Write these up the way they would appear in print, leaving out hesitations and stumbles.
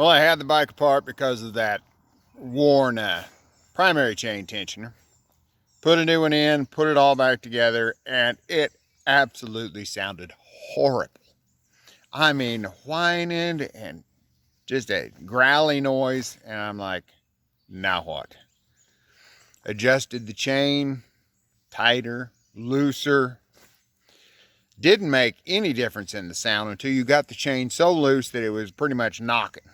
Well, I had the bike apart because of that worn primary chain tensioner. Put a new one in, put it all back together, and it absolutely sounded horrible. I mean, whining and just a growly noise, and I'm like, now what? Adjusted the chain, tighter, looser. Didn't make any difference in the sound until you got the chain so loose that it was pretty much knocking.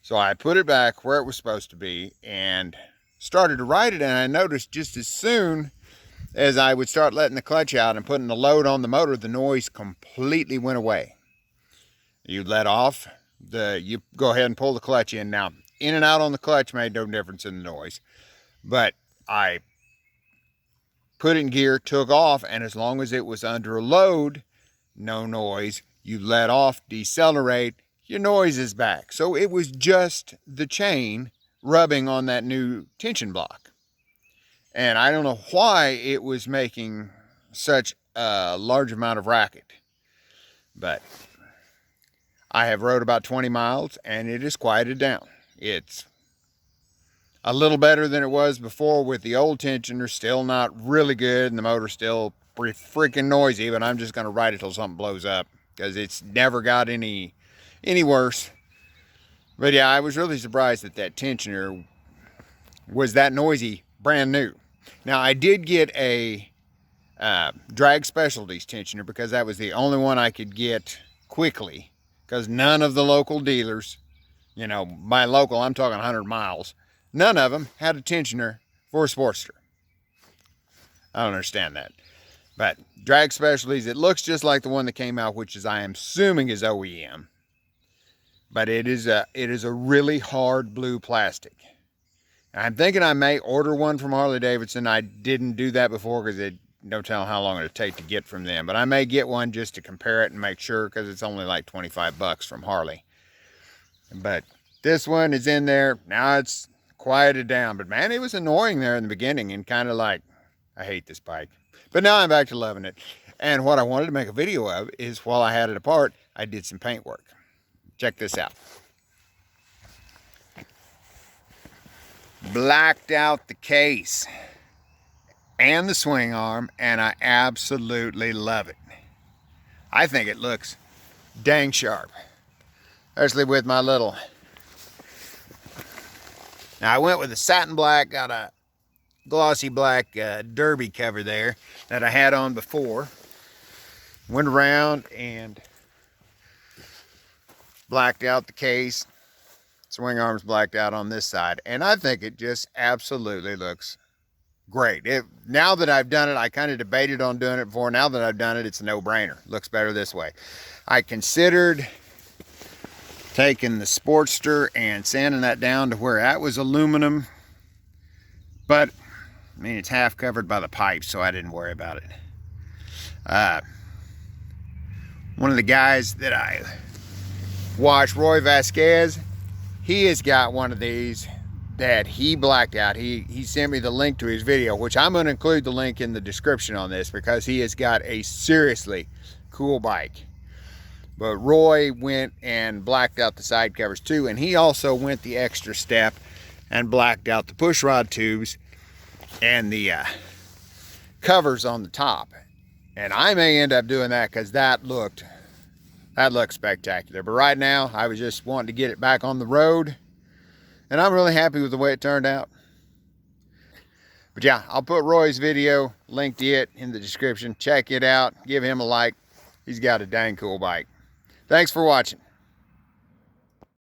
So I put it back where it was supposed to be and started to ride it, and I noticed just as soon as I would start letting the clutch out and putting the load on the motor, the noise completely went away. You let off, you go ahead and pull the clutch in. Now, in and out on the clutch made no difference in the noise, but I put it in gear, took off, and as long as it was under a load, no noise. You let off, decelerate, your noise is back. So it was just the chain rubbing on that new tension block. And I don't know why it was making such a large amount of racket, but I have rode about 20 miles and it is quieted down. It's a little better than it was before with the old tensioner, still not really good, and the motor's still pretty freaking noisy, but I'm just going to ride it till something blows up because it's never got any worse. But yeah, I was really surprised that that tensioner was that noisy brand new. Now, I did get a Drag Specialties tensioner because that was the only one I could get quickly, because none of the local dealers, you know, by local, I'm talking 100 miles, none of them had a tensioner for a Sportster. I don't understand that. But Drag Specialties, it looks just like the one that came out, which is, I am assuming, is OEM. But it is a really hard blue plastic. I'm thinking I may order one from Harley Davidson. I didn't do that before because it no telling how long it'll take to get from them. But I may get one just to compare it and make sure, because it's only like 25 bucks from Harley. But this one is in there. Now it's quieted down. But man, it was annoying there in the beginning and kind of like, I hate this bike. But now I'm back to loving it. And what I wanted to make a video of is, while I had it apart, I did some paint work. Check this out. Blacked out the case and the swing arm, and I absolutely love it. I think it looks dang sharp, especially with my little, now I went with a satin black, got a glossy black derby cover there that I had on before. Went around and blacked out the case. Swing arms blacked out on this side, and I think it just absolutely looks great. Now that I've done it, I kind of debated on doing it before. Now that I've done it, it's a no-brainer. Looks better this way. I considered taking the Sportster and sanding that down to where that was aluminum, but I mean, it's half covered by the pipe, so I didn't worry about it. One of the guys that I watch, Roy Vasquez, he has got one of these that he blacked out. He sent me the link to his video, which I'm going to include the link in the description on this, because he has got a seriously cool bike. But Roy went and blacked out the side covers too, and he also went the extra step and blacked out the push rod tubes and the covers on the top. And I may end up doing that because that looked spectacular. But right now, I was just wanting to get it back on the road, and I'm really happy with the way it turned out. But yeah, I'll put Roy's video, link to it, in the description. Check it out. Give him a like. He's got a dang cool bike. Thanks for watching.